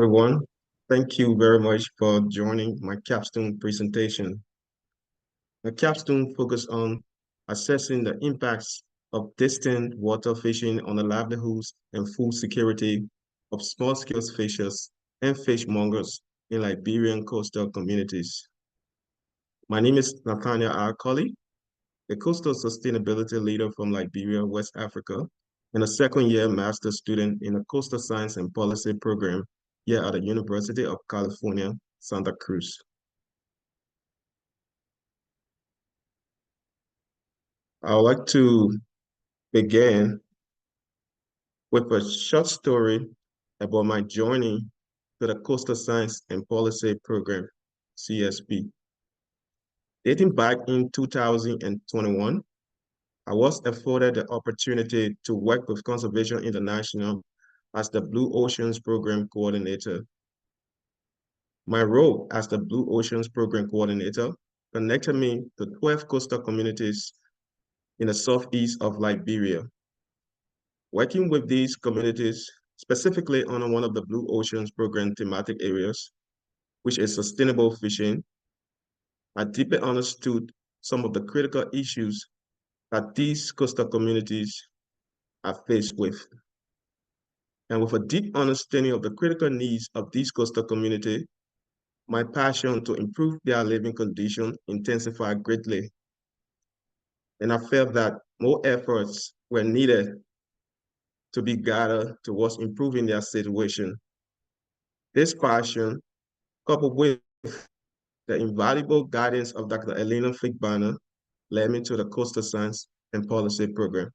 everyone. Thank you very much for joining my Capstone presentation. The Capstone focus on assessing the impacts of distant water fishing on the livelihoods and food security of small-scale fishers and fishmongers in Liberian coastal communities. My name is Nathaniel Kollie, a coastal sustainability leader from Liberia, West Africa, and a second-year master's student in the Coastal Science and Policy program here at the University of California, Santa Cruz. I would like to begin with a short story about my journey to the Coastal Science and Policy program, CSP. Dating back in 2021, I was afforded the opportunity to work with Conservation International as the Blue Oceans Program Coordinator. My role as the Blue Oceans Program Coordinator connected me to 12 coastal communities in the southeast of Liberia. Working with these communities, specifically on one of the Blue Oceans Program thematic areas, which is sustainable fishing, I deeply understood some of the critical issues that these coastal communities are faced with. And with a deep understanding of the critical needs of these coastal communities, my passion to improve their living conditions intensified greatly. And I felt that more efforts were needed to be gathered towards improving their situation. This passion, coupled with the invaluable guidance of Dr. Elena Figbana, led me to the Coastal Science and Policy program.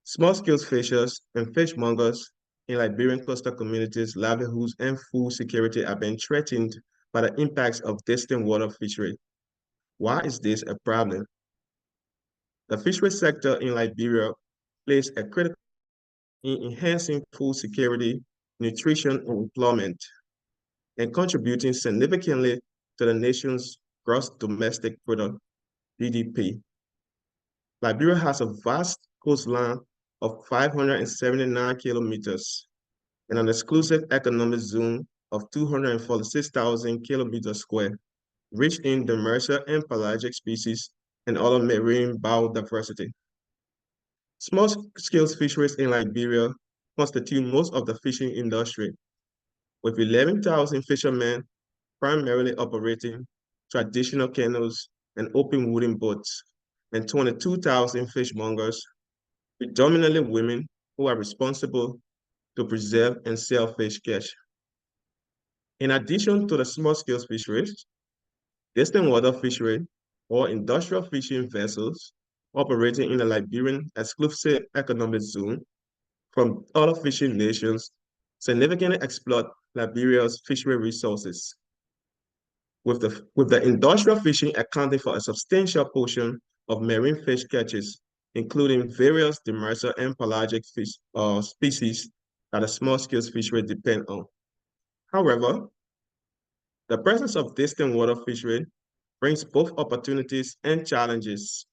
Small-scale fishers and fishmongers in Liberian coastal communities' livelihoods and food security have been threatened by the impacts of distant water fishery. Why is this a problem? The fishery sector in Liberia plays a critical role in enhancing food security, nutrition, and employment, and contributing significantly to the nation's gross domestic product, GDP. Liberia has a vast coastline of 579 kilometers and an exclusive economic zone of 246,000 kilometers square, rich in demersal and pelagic species and other marine biodiversity. Small-scale fisheries in Liberia constitute most of the fishing industry, with 11,000 fishermen primarily operating traditional canoes and open wooden boats, and 22,000 fishmongers, predominantly women, who are responsible to preserve and sell fish catch. In addition to the small-scale fisheries, distant water fishery or industrial fishing vessels operating in the Liberian exclusive economic zone from other fishing nations significantly exploit Liberia's fishery resources, with the industrial fishing accounting for a substantial portion of marine fish catches, including various demersal and pelagic fish species that the small-scale fishery depend on. However, the presence of distant water fishery brings both opportunities and challenges.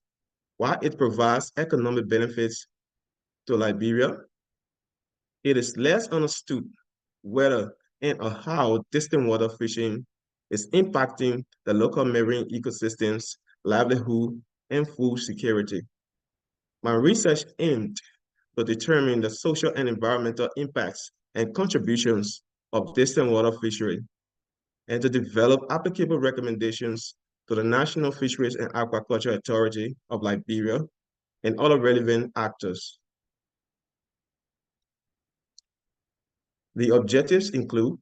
While it provides economic benefits to Liberia, it is less understood whether and or how distant water fishing is impacting the local marine ecosystems, livelihood, and food security. My research aimed to determine the social and environmental impacts and contributions of distant water fishery, and to develop applicable recommendations to the National Fisheries and Aquaculture Authority of Liberia and other relevant actors. The objectives include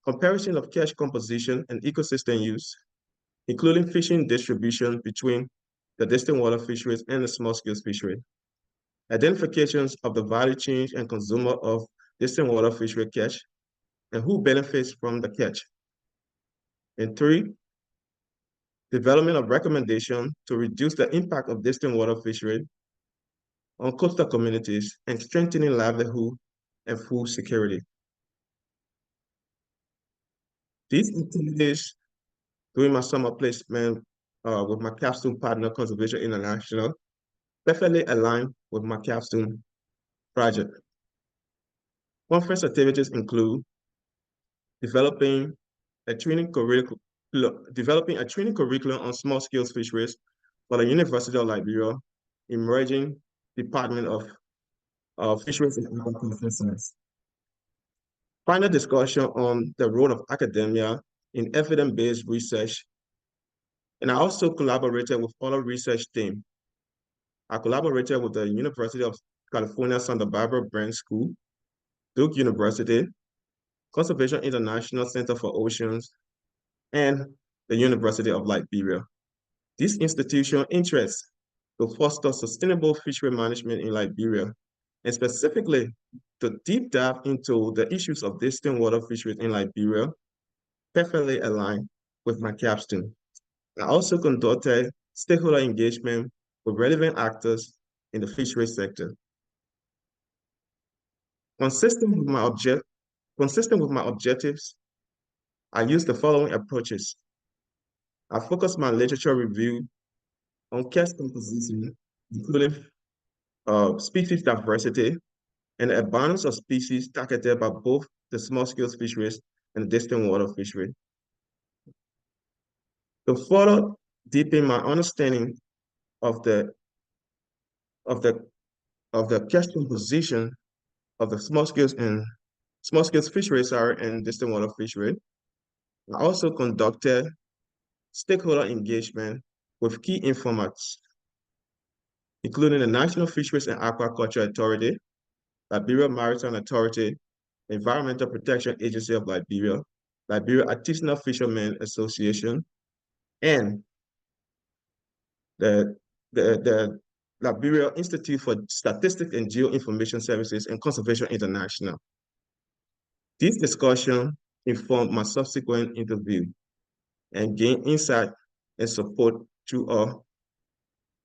comparison of catch composition and ecosystem use, including fishing distribution between the distant water fisheries and the small-scale fishery, identifications of the value chain and consumer of distant water fishery catch, and who benefits from the catch. And 3, development of recommendation to reduce the impact of distant water fishery on coastal communities and strengthening livelihood and food security. These activities during my summer placement with my Capstone partner, Conservation International, definitely align with my Capstone project. Conference activities include developing a training curriculum on small-scale fisheries for the University of Liberia, emerging Department of Fisheries and Aquaculture Science. Final discussion on the role of academia in evidence-based research. And I also collaborated with other research teams. I collaborated with the University of California, Santa Barbara Brand School, Duke University, Conservation International Center for Oceans, and the University of Liberia. This institution interests to foster sustainable fishery management in Liberia, and specifically to deep dive into the issues of distant water fisheries in Liberia, perfectly aligned with my capstone. I also conducted stakeholder engagement with relevant actors in the fishery sector. Consistent with my objectives, I use the following approaches. I focus my literature review on catch composition, including species diversity and the abundance of species targeted by both the small-scale fisheries and distant water fishery. To further deepen my understanding of the catch composition of the small-scale fisheries and distant water fishery, I also conducted stakeholder engagement with key informants, including the National Fisheries and Aquaculture Authority, Liberia Maritime Authority, Environmental Protection Agency of Liberia, Liberia Artisanal Fishermen Association, and the Liberia Institute for Statistics and Geoinformation Services and Conservation International. This discussion informed my subsequent interview and gained insight and support through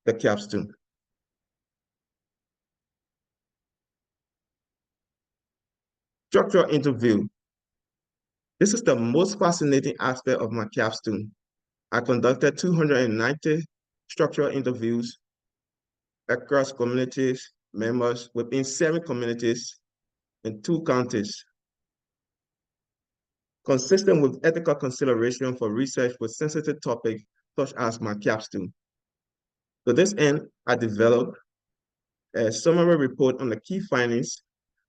the capstone. Structural interview. This is the most fascinating aspect of my capstone. I conducted 290 structural interviews across communities, members within 7 communities in 2 counties, consistent with ethical consideration for research with sensitive topics such as my capstone. To this end, I developed a summary report on the key findings,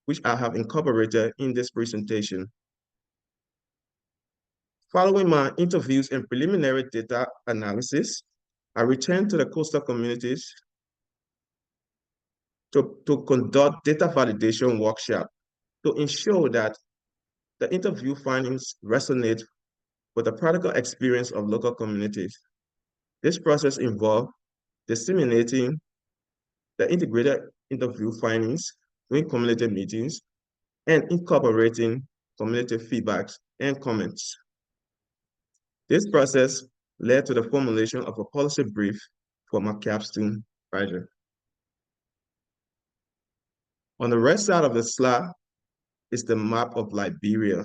which I have incorporated in this presentation. Following my interviews and preliminary data analysis, I returned to the coastal communities to conduct data validation workshop to ensure that the interview findings resonate with the practical experience of local communities. This process involved disseminating the integrated interview findings during community meetings and incorporating community feedbacks and comments. This process led to the formulation of a policy brief for my capstone project. On the right side of the slide is the map of Liberia.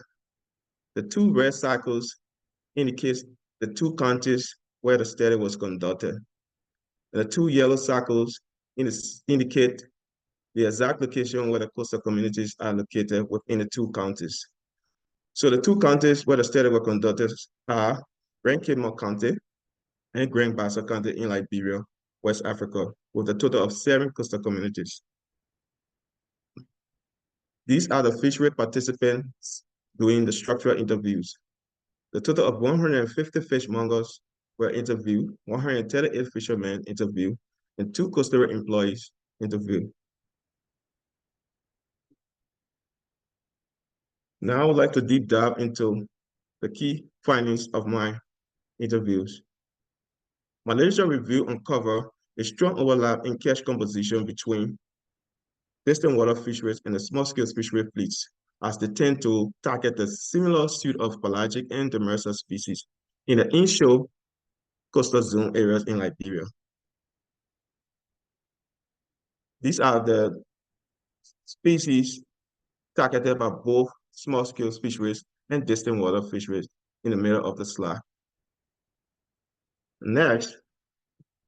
The 2 red circles indicate the 2 counties where the study was conducted. The 2 yellow circles indicate the exact location where the coastal communities are located within the 2 counties. So the 2 counties where the study was conducted are Grand Cape County and Grand Bassa County in Liberia, West Africa, with a total of 7 coastal communities. These are the fishery participants doing the structural interviews. The total of 150 fishmongers were interviewed, 138 fishermen interviewed, and 2 coastal employees interviewed. Now I would like to deep dive into the key findings of my interviews. My literature review uncovered a strong overlap in catch composition between distant water fisheries and the small-scale fishery fleets, as they tend to target a similar suite of pelagic and demersal species in the inshore coastal zone areas in Liberia. These are the species targeted by both small-scale fisheries and distant water fisheries in the middle of the slide. Next,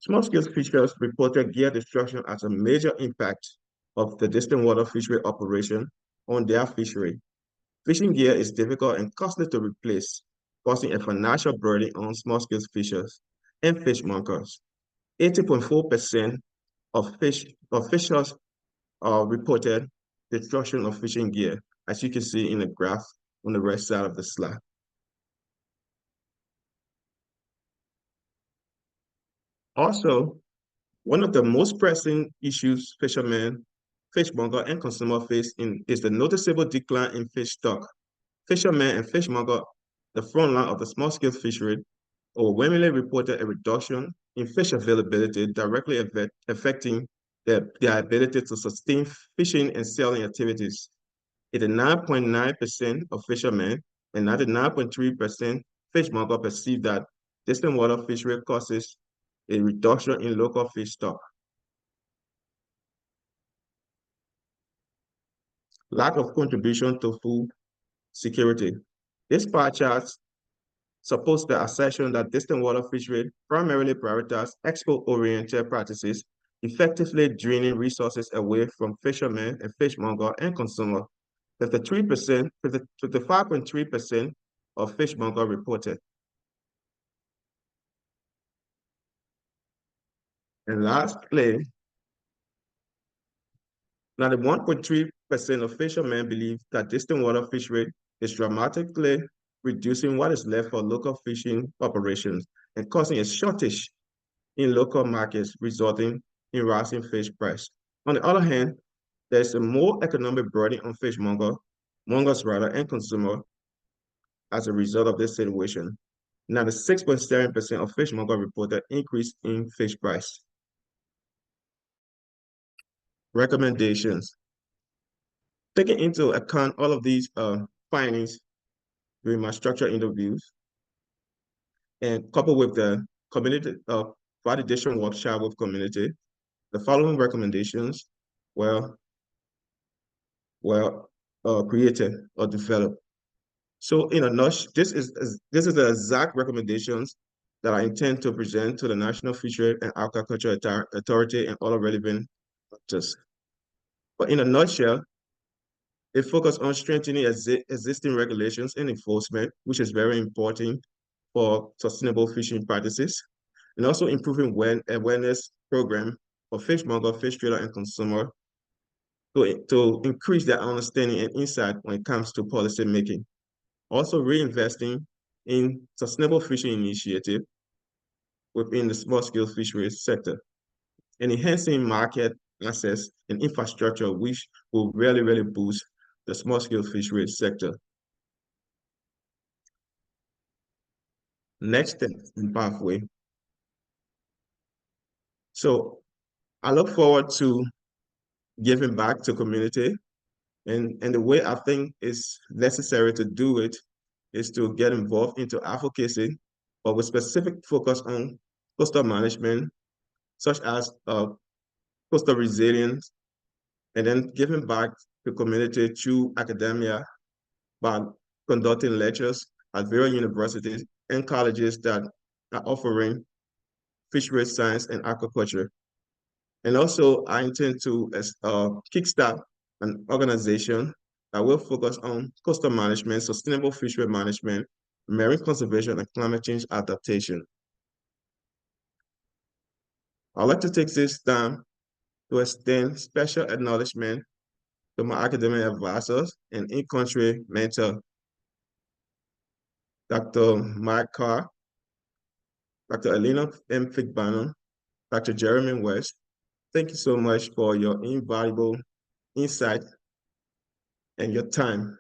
small-scale fisheries reported gear destruction as a major impact of the distant water fishery operation on their fishery. Fishing gear is difficult and costly to replace, causing a financial burden on small-scale fishers and fishmongers. 80.4% of fishers reported destruction of fishing gear, as you can see in the graph on the right side of the slide. Also, one of the most pressing issues fishermen, fishmonger, and consumer face is the noticeable decline in fish stock. Fishermen and fishmonger, the front line of the small-scale fishery, overwhelmingly reported a reduction in fish availability directly affecting their ability to sustain fishing and selling activities. 89.9% of fishermen and 99.3% fishmonger perceive that distant water fishery causes a reduction in local fish stock. Lack of contribution to food security. This pie chart supports the assertion that distant water fishery primarily prioritize export-oriented practices, effectively draining resources away from fishermen and fishmonger and consumer. 55.3% of fishmonger reported. And lastly, 91.3% of fishermen believe that distant water fishery is dramatically reducing what is left for local fishing operations and causing a shortage in local markets, resulting in rising fish price. On the other hand, there's a more economic burden on mongers rather, and consumer as a result of this situation. 96.7% of fishmonger reported increase in fish price. Recommendations. Taking into account all of these findings during my structured interviews and coupled with the community validation workshop with community, the following recommendations were created or developed. So in a nutshell, this is the exact recommendations that I intend to present to the National Fishery and Aquaculture Authority and other relevant actors. But in a nutshell, it focused on strengthening existing regulations and enforcement, which is very important for sustainable fishing practices, and also improving awareness program for fishmonger, fish trader, and consumer to increase their understanding and insight when it comes to policy making. Also reinvesting in sustainable fishing initiative within the small-scale fisheries sector, and enhancing market access and infrastructure, which will really boost the small-scale fisheries sector. Next step and pathway. So I look forward to giving back to community, and the way I think is necessary to do it is to get involved into advocacy, but with specific focus on coastal management, such as coastal resilience, and then giving back to community through academia by conducting lectures at various universities and colleges that are offering fisheries science and aquaculture. And also, I intend to kickstart an organization that will focus on coastal management, sustainable fishery management, marine conservation, and climate change adaptation. I'd like to take this time to extend special acknowledgement to my academic advisors and in-country mentor, Dr. Mike Carr, Dr. Elena M. Figbano, Dr. Jeremy West. Thank you so much for your invaluable insight and your time.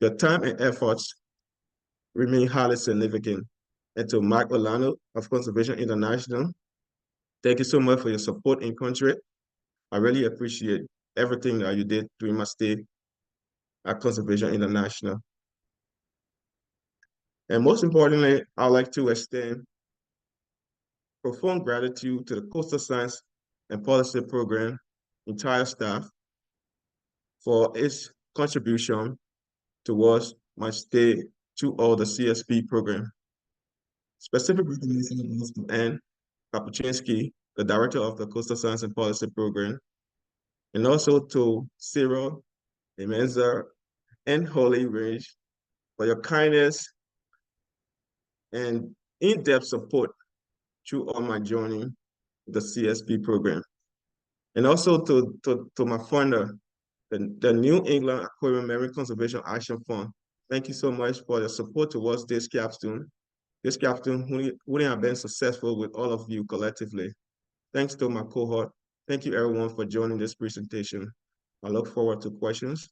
Your time and efforts remain highly significant. And to Mark Olano of Conservation International, thank you so much for your support in country. I really appreciate everything that you did during my stay at Conservation International. And most importantly, I'd like to extend profound gratitude to the Coastal Science and Policy Program entire staff for its contribution towards my stay to all the CSP program. Specific recognition goes to Anne Kapuczynski, the director of the Coastal Science and Policy Program, and also to Cyril Amen, sir. And Holy Range for your kindness and in-depth support through all my journey, the CSP program. And also to my funder, the New England Aquarium Marine Conservation Action Fund. Thank you so much for your support towards this capstone. This capstone wouldn't have been successful with all of you collectively. Thanks to my cohort. Thank you everyone for joining this presentation. I look forward to questions.